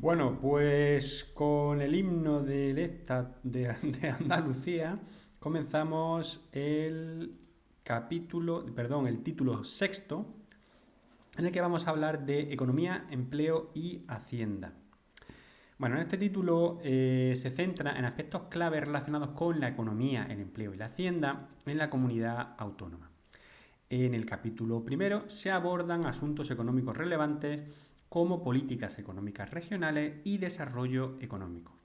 Bueno, pues con el himno del de Andalucía comenzamos el título sexto, en el que vamos a hablar de economía, empleo y hacienda. Bueno, en este título se centra en aspectos claves relacionados con la economía, el empleo y la hacienda en la comunidad autónoma. En el capítulo primero se abordan asuntos económicos relevantes como políticas económicas regionales y desarrollo económico.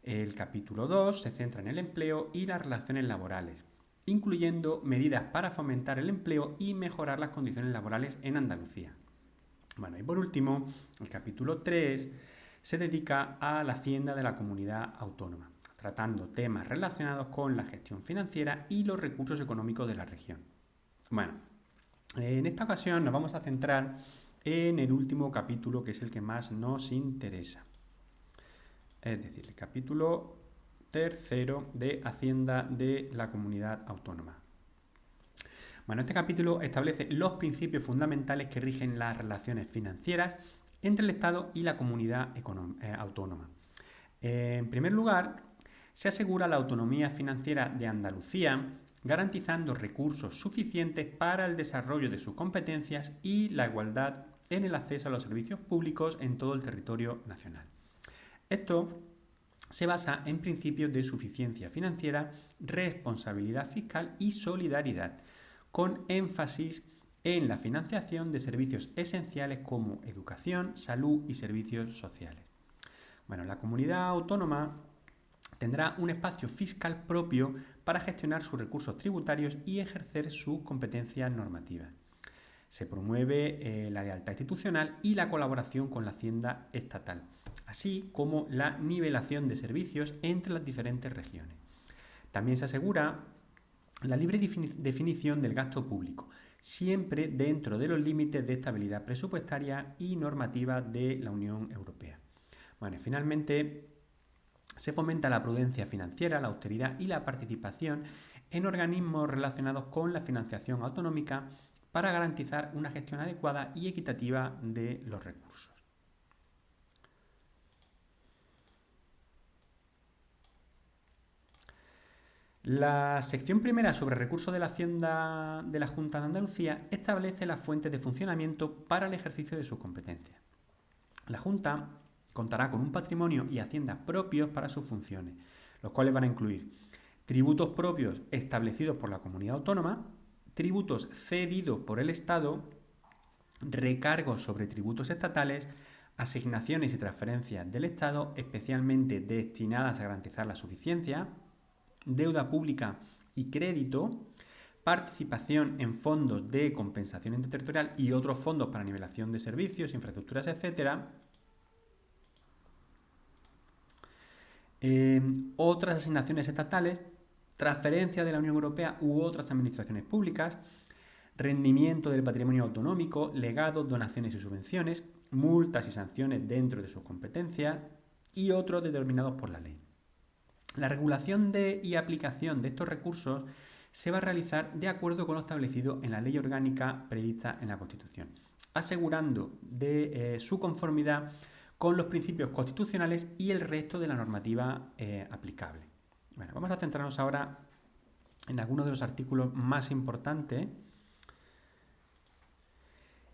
El capítulo 2 se centra en el empleo y las relaciones laborales, incluyendo medidas para fomentar el empleo y mejorar las condiciones laborales en Andalucía. Bueno, y por último, el capítulo 3 se dedica a la hacienda de la comunidad autónoma, tratando temas relacionados con la gestión financiera y los recursos económicos de la región. Bueno, en esta ocasión nos vamos a centrar en el último capítulo, que es el que más nos interesa. Es decir, el capítulo tercero de Hacienda de la Comunidad Autónoma. Bueno, este capítulo establece los principios fundamentales que rigen las relaciones financieras entre el Estado y la comunidad autónoma. En primer lugar, se asegura la autonomía financiera de Andalucía, garantizando recursos suficientes para el desarrollo de sus competencias y la igualdad en el acceso a los servicios públicos en todo el territorio nacional. Esto se basa en principios de suficiencia financiera, responsabilidad fiscal y solidaridad, con énfasis en la financiación de servicios esenciales como educación, salud y servicios sociales. Bueno, la comunidad autónoma tendrá un espacio fiscal propio para gestionar sus recursos tributarios y ejercer sus competencias normativas. Se promueve la lealtad institucional y la colaboración con la Hacienda estatal, así como la nivelación de servicios entre las diferentes regiones. También se asegura la libre definición del gasto público, siempre dentro de los límites de estabilidad presupuestaria y normativa de la Unión Europea. Bueno, y finalmente se fomenta la prudencia financiera, la austeridad y la participación en organismos relacionados con la financiación autonómica para garantizar una gestión adecuada y equitativa de los recursos. La sección primera sobre recursos de la Hacienda de la Junta de Andalucía establece las fuentes de funcionamiento para el ejercicio de sus competencias. La Junta contará con un patrimonio y hacienda propios para sus funciones, los cuales van a incluir tributos propios establecidos por la comunidad autónoma, tributos cedidos por el Estado, recargos sobre tributos estatales, asignaciones y transferencias del Estado especialmente destinadas a garantizar la suficiencia, deuda pública y crédito, participación en fondos de compensación interterritorial y otros fondos para nivelación de servicios, infraestructuras, etc. Otras asignaciones estatales, transferencia de la Unión Europea u otras administraciones públicas, rendimiento del patrimonio autonómico, legados, donaciones y subvenciones, multas y sanciones dentro de sus competencias y otros determinados por la ley. La regulación y aplicación de estos recursos se va a realizar de acuerdo con lo establecido en la ley orgánica prevista en la Constitución, asegurando de su conformidad con los principios constitucionales y el resto de la normativa aplicable. Bueno, vamos a centrarnos ahora en algunos de los artículos más importantes.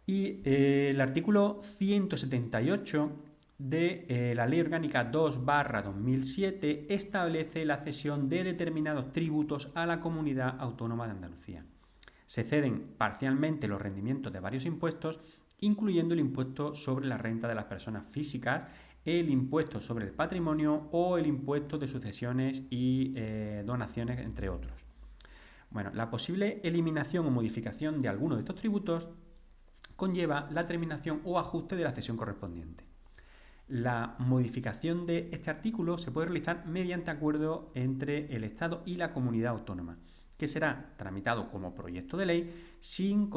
Y el artículo 178 de la Ley Orgánica 2/2007 establece la cesión de determinados tributos a la Comunidad Autónoma de Andalucía. Se ceden parcialmente los rendimientos de varios impuestos, incluyendo el impuesto sobre la renta de las personas físicas, el impuesto sobre el patrimonio o el impuesto de sucesiones y donaciones, entre otros. Bueno, la posible eliminación o modificación de alguno de estos tributos conlleva la terminación o ajuste de la cesión correspondiente. La modificación de este artículo se puede realizar mediante acuerdo entre el Estado y la comunidad autónoma, que será tramitado como proyecto de ley sin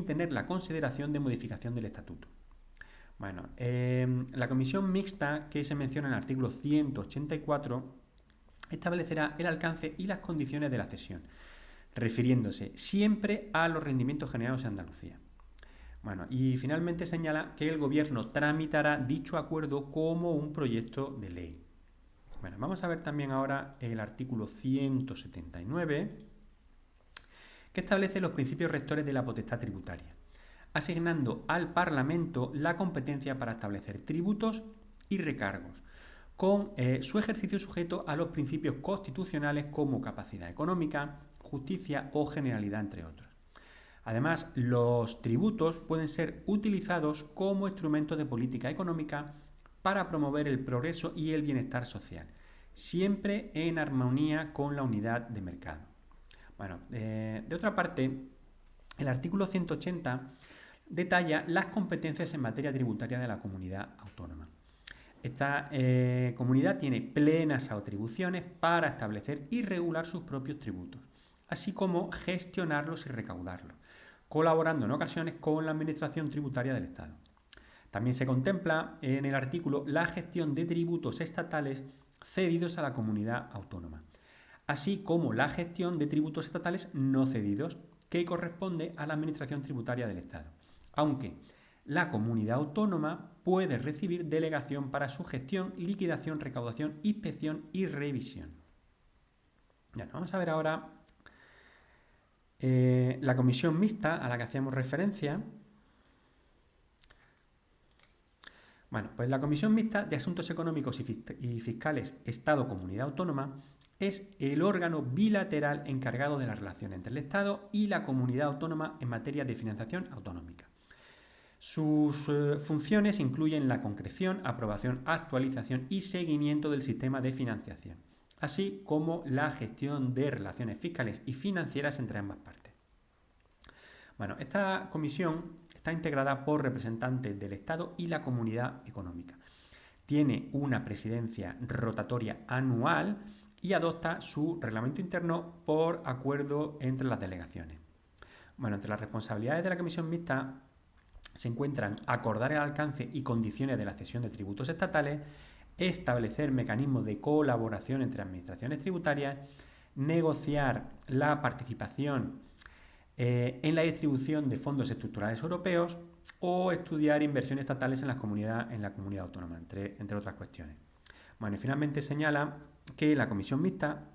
tener la consideración de modificación del estatuto. Bueno, la comisión mixta que se menciona en el artículo 184 establecerá el alcance y las condiciones de la cesión, refiriéndose siempre a los rendimientos generados en Andalucía. Bueno, y finalmente señala que el Gobierno tramitará dicho acuerdo como un proyecto de ley. Bueno, vamos a ver también ahora el artículo 179, que establece los principios rectores de la potestad tributaria, asignando al Parlamento la competencia para establecer tributos y recargos, con su ejercicio sujeto a los principios constitucionales como capacidad económica, justicia o generalidad, entre otros. Además, los tributos pueden ser utilizados como instrumentos de política económica para promover el progreso y el bienestar social, siempre en armonía con la unidad de mercado. Bueno, de otra parte, el artículo 180 detalla las competencias en materia tributaria de la comunidad autónoma. Esta comunidad tiene plenas atribuciones para establecer y regular sus propios tributos, así como gestionarlos y recaudarlos, colaborando en ocasiones con la Administración Tributaria del Estado. También se contempla en el artículo la gestión de tributos estatales cedidos a la comunidad autónoma, así como la gestión de tributos estatales no cedidos, que corresponde a la Administración Tributaria del Estado, aunque la comunidad autónoma puede recibir delegación para su gestión, liquidación, recaudación, inspección y revisión. Bueno, vamos a ver ahora la comisión mixta a la que hacíamos referencia. Bueno, pues la Comisión Mixta de Asuntos Económicos y Fiscales Estado-Comunidad Autónoma es el órgano bilateral encargado de la relación entre el Estado y la comunidad autónoma en materia de financiación autonómica. Sus funciones incluyen la concreción, aprobación, actualización y seguimiento del sistema de financiación, así como la gestión de relaciones fiscales y financieras entre ambas partes. Bueno, esta comisión está integrada por representantes del Estado y la comunidad económica. Tiene una presidencia rotatoria anual y adopta su reglamento interno por acuerdo entre las delegaciones. Bueno, entre las responsabilidades de la comisión mixta se encuentran acordar el alcance y condiciones de la cesión de tributos estatales, establecer mecanismos de colaboración entre administraciones tributarias, negociar la participación en la distribución de fondos estructurales europeos o estudiar inversiones estatales en la comunidad autónoma, entre otras cuestiones. Bueno, y finalmente señala que la Comisión Mixta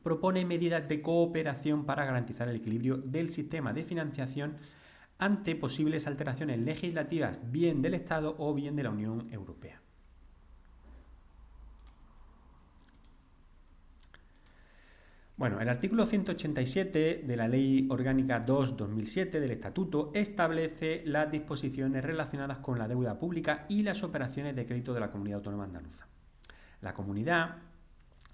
propone medidas de cooperación para garantizar el equilibrio del sistema de financiación ante posibles alteraciones legislativas, bien del Estado o bien de la Unión Europea. Bueno, el artículo 187 de la Ley Orgánica 2/2007 del Estatuto establece las disposiciones relacionadas con la deuda pública y las operaciones de crédito de la Comunidad Autónoma Andaluza. La comunidad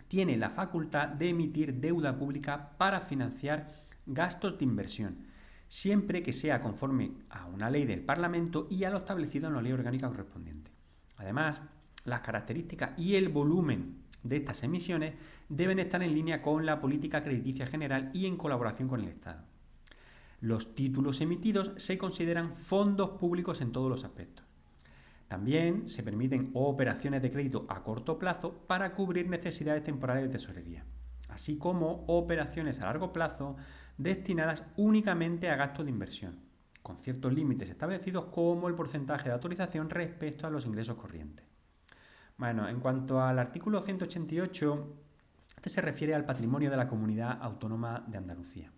tiene la facultad de emitir deuda pública para financiar gastos de inversión, siempre que sea conforme a una ley del Parlamento y a lo establecido en la ley orgánica correspondiente. Además, las características y el volumen de estas emisiones deben estar en línea con la política crediticia general y en colaboración con el Estado. Los títulos emitidos se consideran fondos públicos en todos los aspectos. También se permiten operaciones de crédito a corto plazo para cubrir necesidades temporales de tesorería, así como operaciones a largo plazo destinadas únicamente a gastos de inversión, con ciertos límites establecidos como el porcentaje de autorización respecto a los ingresos corrientes. Bueno, en cuanto al artículo 188, este se refiere al patrimonio de la Comunidad Autónoma de Andalucía.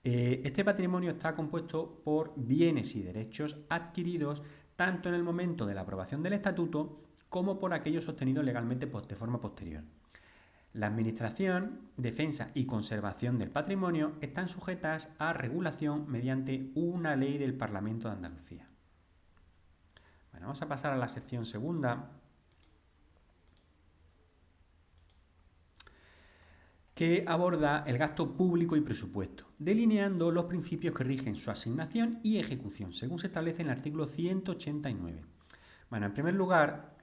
Este patrimonio está compuesto por bienes y derechos adquiridos tanto en el momento de la aprobación del estatuto como por aquellos obtenidos legalmente de forma posterior. La administración, defensa y conservación del patrimonio están sujetas a regulación mediante una ley del Parlamento de Andalucía. Bueno, vamos a pasar a la sección segunda, que aborda el gasto público y presupuesto, delineando los principios que rigen su asignación y ejecución, según se establece en el artículo 189. Bueno, en primer lugar,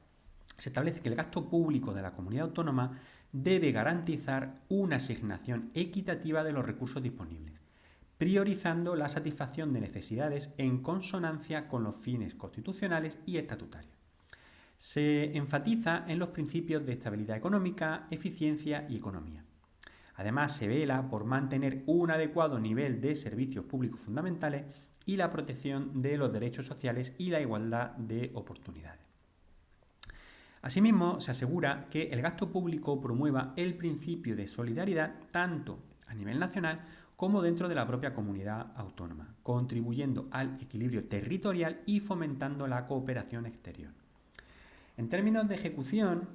se establece que el gasto público de la comunidad autónoma debe garantizar una asignación equitativa de los recursos disponibles, priorizando la satisfacción de necesidades en consonancia con los fines constitucionales y estatutarios. Se enfatiza en los principios de estabilidad económica, eficiencia y economía. Además, se vela por mantener un adecuado nivel de servicios públicos fundamentales y la protección de los derechos sociales y la igualdad de oportunidades. Asimismo, se asegura que el gasto público promueva el principio de solidaridad tanto a nivel nacional como dentro de la propia comunidad autónoma, contribuyendo al equilibrio territorial y fomentando la cooperación exterior. En términos de ejecución,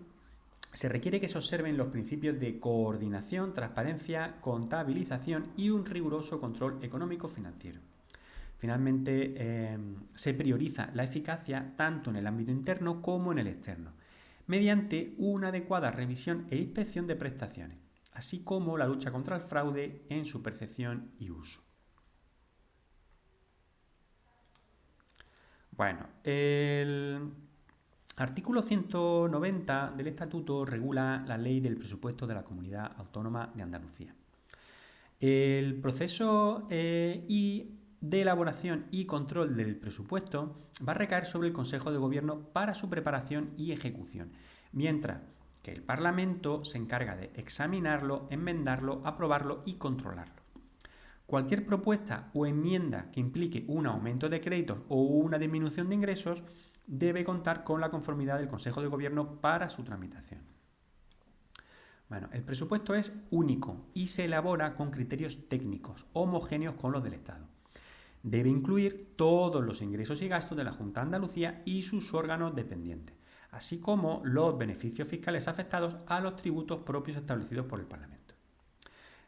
se requiere que se observen los principios de coordinación, transparencia, contabilización y un riguroso control económico-financiero. Finalmente, se prioriza la eficacia tanto en el ámbito interno como en el externo, mediante una adecuada revisión e inspección de prestaciones, así como la lucha contra el fraude en su percepción y uso. Bueno, el artículo 190 del Estatuto regula la ley del presupuesto de la Comunidad Autónoma de Andalucía. El proceso de elaboración y control del presupuesto va a recaer sobre el Consejo de Gobierno para su preparación y ejecución, mientras que el Parlamento se encarga de examinarlo, enmendarlo, aprobarlo y controlarlo. Cualquier propuesta o enmienda que implique un aumento de créditos o una disminución de ingresos debe contar con la conformidad del Consejo de Gobierno para su tramitación. Bueno, el presupuesto es único y se elabora con criterios técnicos homogéneos con los del Estado. Debe incluir todos los ingresos y gastos de la Junta de Andalucía y sus órganos dependientes, así como los beneficios fiscales afectados a los tributos propios establecidos por el Parlamento.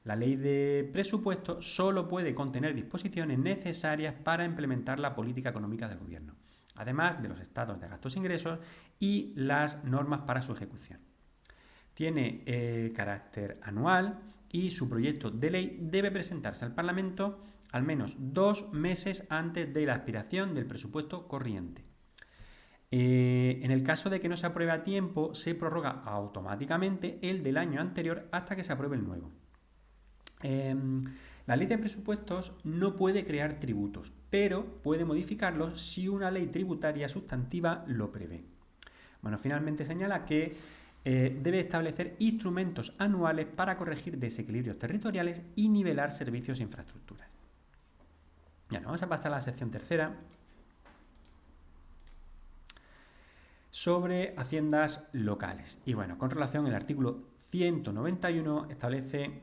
La ley de presupuesto solo puede contener disposiciones necesarias para implementar la política económica del Gobierno, además de los estados de gastos e ingresos y las normas para su ejecución. Tiene carácter anual y su proyecto de ley debe presentarse al Parlamento al menos 2 meses antes de la expiración del presupuesto corriente. En el caso de que no se apruebe a tiempo, se prorroga automáticamente el del año anterior hasta que se apruebe el nuevo. La ley de presupuestos no puede crear tributos, pero puede modificarlos si una ley tributaria sustantiva lo prevé. Bueno, finalmente señala que debe establecer instrumentos anuales para corregir desequilibrios territoriales y nivelar servicios e infraestructuras. Bueno, vamos a pasar a la sección tercera sobre haciendas locales. Y bueno, con relación al artículo 191 establece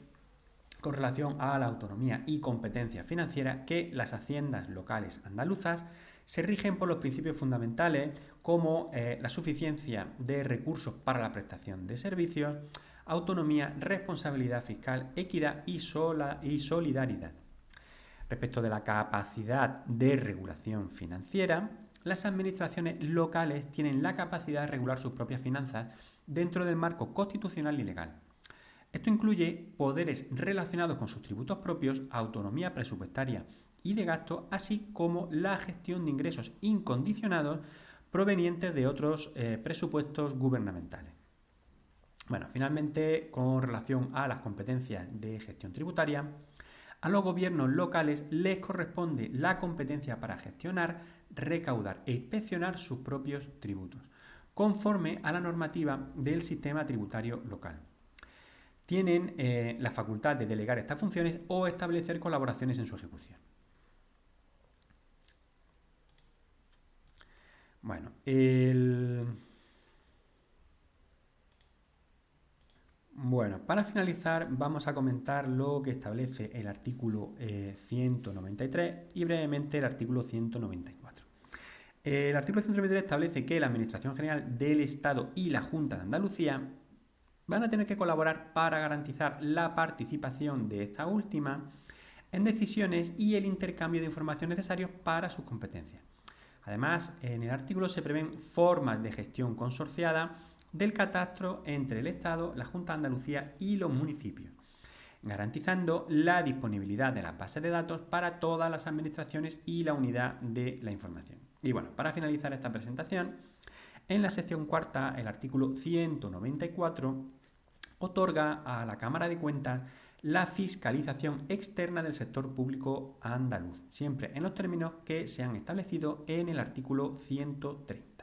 con relación a la autonomía y competencia financiera que las haciendas locales andaluzas se rigen por los principios fundamentales como la suficiencia de recursos para la prestación de servicios, autonomía, responsabilidad fiscal, equidad y solidaridad. Respecto de la capacidad de regulación financiera, las administraciones locales tienen la capacidad de regular sus propias finanzas dentro del marco constitucional y legal. Esto incluye poderes relacionados con sus tributos propios, autonomía presupuestaria y de gasto, así como la gestión de ingresos incondicionados provenientes de otros presupuestos gubernamentales. Bueno, finalmente, con relación a las competencias de gestión tributaria, a los gobiernos locales les corresponde la competencia para gestionar, recaudar e inspeccionar sus propios tributos, conforme a la normativa del sistema tributario local. Tienen la facultad de delegar estas funciones o establecer colaboraciones en su ejecución. Bueno, para finalizar vamos a comentar lo que establece el artículo 193 y brevemente el artículo 194. El artículo 193 establece que la Administración General del Estado y la Junta de Andalucía van a tener que colaborar para garantizar la participación de esta última en decisiones y el intercambio de información necesarios para sus competencias. Además, en el artículo se prevén formas de gestión consorciada del catastro entre el Estado, la Junta de Andalucía y los municipios, garantizando la disponibilidad de las bases de datos para todas las administraciones y la unidad de la información. Y bueno, para finalizar esta presentación, en la sección cuarta, el artículo 194 otorga a la Cámara de Cuentas la fiscalización externa del sector público andaluz, siempre en los términos que se han establecido en el artículo 103.